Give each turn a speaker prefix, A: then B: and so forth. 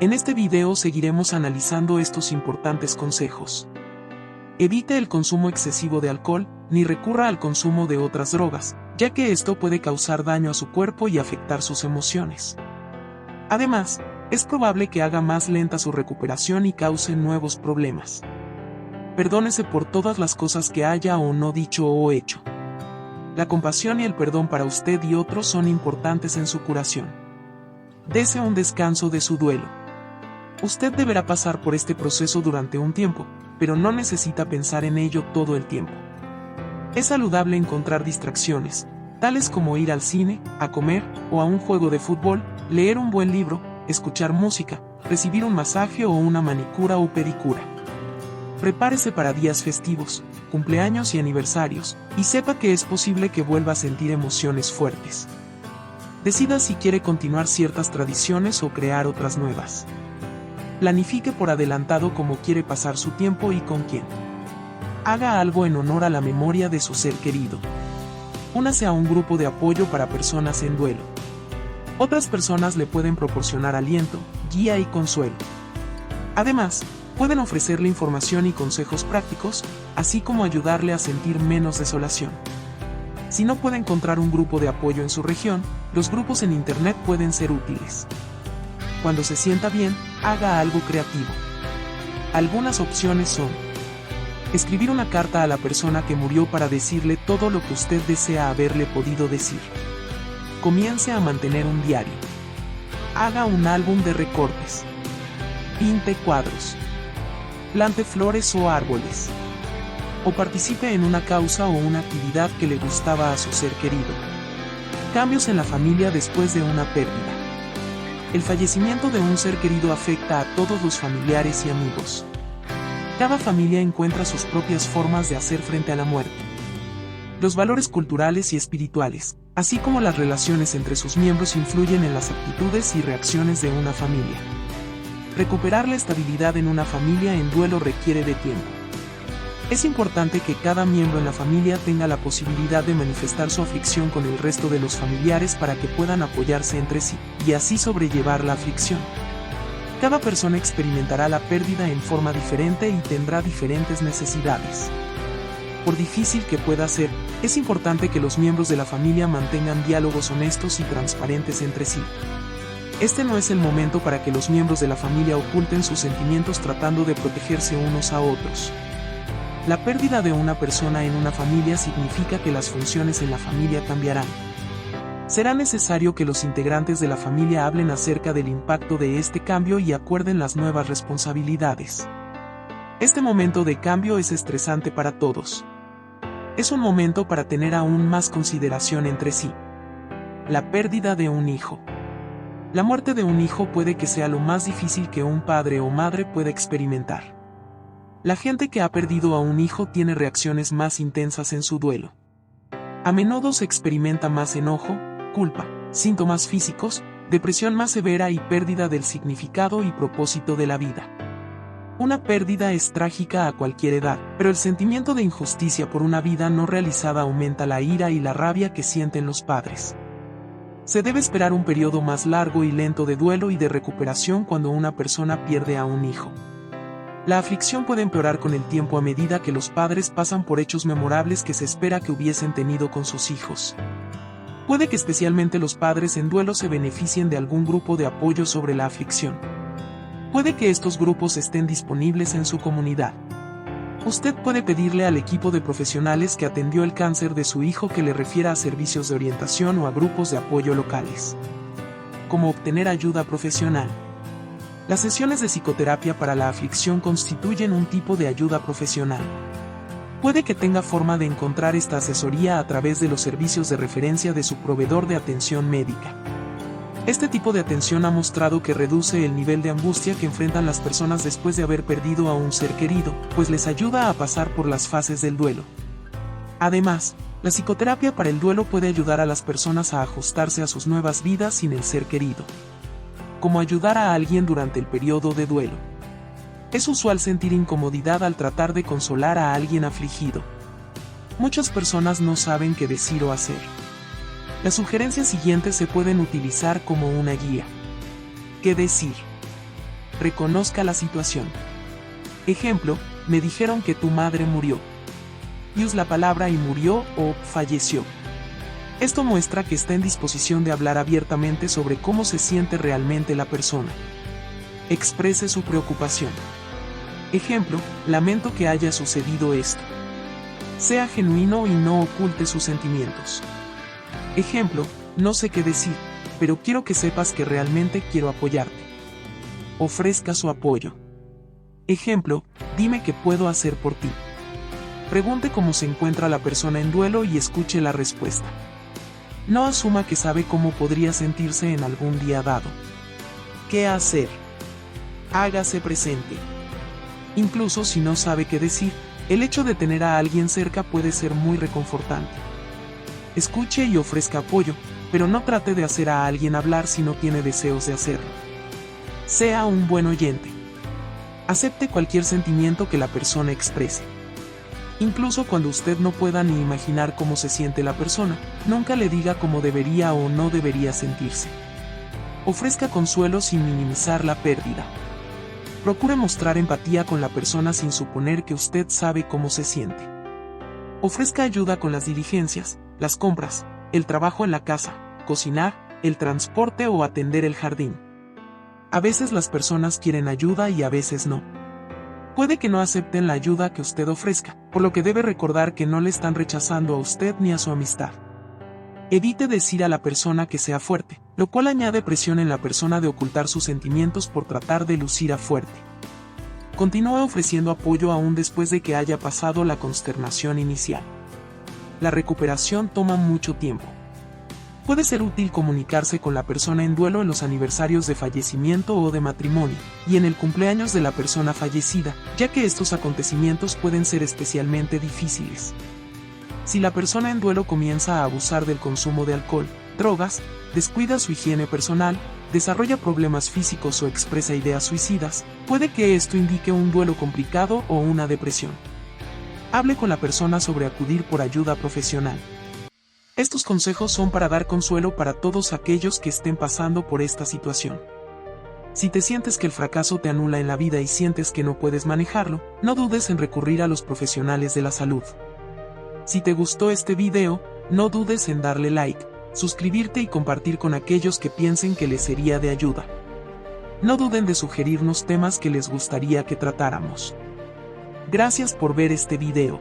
A: En este video seguiremos analizando estos importantes consejos. Evite el consumo excesivo de alcohol, ni recurra al consumo de otras drogas, ya que esto puede causar daño a su cuerpo y afectar sus emociones. Además, es probable que haga más lenta su recuperación y cause nuevos problemas. Perdónese por todas las cosas que haya o no dicho o hecho. La compasión y el perdón para usted y otros son importantes en su curación. Dese un descanso de su duelo. Usted deberá pasar por este proceso durante un tiempo, pero no necesita pensar en ello todo el tiempo. Es saludable encontrar distracciones, tales como ir al cine, a comer, o a un juego de fútbol, leer un buen libro, escuchar música, recibir un masaje o una manicura o pedicura. Prepárese para días festivos, cumpleaños y aniversarios, y sepa que es posible que vuelva a sentir emociones fuertes. Decida si quiere continuar ciertas tradiciones o crear otras nuevas. Planifique por adelantado cómo quiere pasar su tiempo y con quién. Haga algo en honor a la memoria de su ser querido. Únase a un grupo de apoyo para personas en duelo. Otras personas le pueden proporcionar aliento, guía y consuelo. Además, pueden ofrecerle información y consejos prácticos, así como ayudarle a sentir menos desolación. Si no puede encontrar un grupo de apoyo en su región, los grupos en internet pueden ser útiles. Cuando se sienta bien, haga algo creativo. Algunas opciones son: escribir una carta a la persona que murió para decirle todo lo que usted desea haberle podido decir. Comience a mantener un diario. Haga un álbum de recortes. Pinte cuadros. Plante flores o árboles. O participe en una causa o una actividad que le gustaba a su ser querido. Cambios en la familia después de una pérdida. El fallecimiento de un ser querido afecta a todos los familiares y amigos. Cada familia encuentra sus propias formas de hacer frente a la muerte. Los valores culturales y espirituales, así como las relaciones entre sus miembros, influyen en las actitudes y reacciones de una familia. Recuperar la estabilidad en una familia en duelo requiere de tiempo. Es importante que cada miembro en la familia tenga la posibilidad de manifestar su aflicción con el resto de los familiares para que puedan apoyarse entre sí, y así sobrellevar la aflicción. Cada persona experimentará la pérdida en forma diferente y tendrá diferentes necesidades. Por difícil que pueda ser, es importante que los miembros de la familia mantengan diálogos honestos y transparentes entre sí. Este no es el momento para que los miembros de la familia oculten sus sentimientos tratando de protegerse unos a otros. La pérdida de una persona en una familia significa que las funciones en la familia cambiarán. Será necesario que los integrantes de la familia hablen acerca del impacto de este cambio y acuerden las nuevas responsabilidades. Este momento de cambio es estresante para todos. Es un momento para tener aún más consideración entre sí. La pérdida de un hijo. La muerte de un hijo puede que sea lo más difícil que un padre o madre pueda experimentar. La gente que ha perdido a un hijo tiene reacciones más intensas en su duelo. A menudo se experimenta más enojo, culpa, síntomas físicos, depresión más severa y pérdida del significado y propósito de la vida. Una pérdida es trágica a cualquier edad, pero el sentimiento de injusticia por una vida no realizada aumenta la ira y la rabia que sienten los padres. Se debe esperar un periodo más largo y lento de duelo y de recuperación cuando una persona pierde a un hijo. La aflicción puede empeorar con el tiempo a medida que los padres pasan por hechos memorables que se espera que hubiesen tenido con sus hijos. Puede que especialmente los padres en duelo se beneficien de algún grupo de apoyo sobre la aflicción. Puede que estos grupos estén disponibles en su comunidad. Usted puede pedirle al equipo de profesionales que atendió el cáncer de su hijo que le refiera a servicios de orientación o a grupos de apoyo locales. ¿Cómo obtener ayuda profesional? Las sesiones de psicoterapia para la aflicción constituyen un tipo de ayuda profesional. Puede que tenga forma de encontrar esta asesoría a través de los servicios de referencia de su proveedor de atención médica. Este tipo de atención ha mostrado que reduce el nivel de angustia que enfrentan las personas después de haber perdido a un ser querido, pues les ayuda a pasar por las fases del duelo. Además, la psicoterapia para el duelo puede ayudar a las personas a ajustarse a sus nuevas vidas sin el ser querido. Como ayudar a alguien durante el periodo de duelo. Es usual sentir incomodidad al tratar de consolar a alguien afligido. Muchas personas no saben qué decir o hacer. Las sugerencias siguientes se pueden utilizar como una guía. ¿Qué decir? reconozca la situación. Ejemplo, me dijeron que tu madre murió. Use la palabra y murió o falleció. Esto muestra que está en disposición de hablar abiertamente sobre cómo se siente realmente la persona. Exprese su preocupación. Ejemplo, lamento que haya sucedido esto. Sea genuino y no oculte sus sentimientos. Ejemplo, no sé qué decir, pero quiero que sepas que realmente quiero apoyarte. Ofrezca su apoyo. Ejemplo, dime qué puedo hacer por ti. Pregunte cómo se encuentra la persona en duelo y escuche la respuesta. No asuma que sabe cómo podría sentirse en algún día dado. ¿Qué hacer? Hágase presente. Incluso si no sabe qué decir, el hecho de tener a alguien cerca puede ser muy reconfortante. Escuche y ofrezca apoyo, pero no trate de hacer a alguien hablar si no tiene deseos de hacerlo. Sea un buen oyente. Acepte cualquier sentimiento que la persona exprese. Incluso cuando usted no pueda ni imaginar cómo se siente la persona, nunca le diga cómo debería o no debería sentirse. Ofrezca consuelo sin minimizar la pérdida. Procure mostrar empatía con la persona sin suponer que usted sabe cómo se siente. Ofrezca ayuda con las diligencias, las compras, el trabajo en la casa, cocinar, el transporte o atender el jardín. A veces las personas quieren ayuda y a veces no. Puede que no acepten la ayuda que usted ofrezca, por lo que debe recordar que no le están rechazando a usted ni a su amistad. Evite decir a la persona que sea fuerte, lo cual añade presión en la persona de ocultar sus sentimientos por tratar de lucir a fuerte. Continúa ofreciendo apoyo aún después de que haya pasado la consternación inicial. La recuperación toma mucho tiempo. Puede ser útil comunicarse con la persona en duelo en los aniversarios de fallecimiento o de matrimonio, y en el cumpleaños de la persona fallecida, ya que estos acontecimientos pueden ser especialmente difíciles. Si la persona en duelo comienza a abusar del consumo de alcohol, drogas, descuida su higiene personal, desarrolla problemas físicos o expresa ideas suicidas, puede que esto indique un duelo complicado o una depresión. Hable con la persona sobre acudir por ayuda profesional. Estos consejos son para dar consuelo para todos aquellos que estén pasando por esta situación. Si te sientes que el fracaso te anula en la vida y sientes que no puedes manejarlo, no dudes en recurrir a los profesionales de la salud. Si te gustó este video, no dudes en darle like, suscribirte y compartir con aquellos que piensen que les sería de ayuda. No duden de sugerirnos temas que les gustaría que tratáramos. Gracias por ver este video.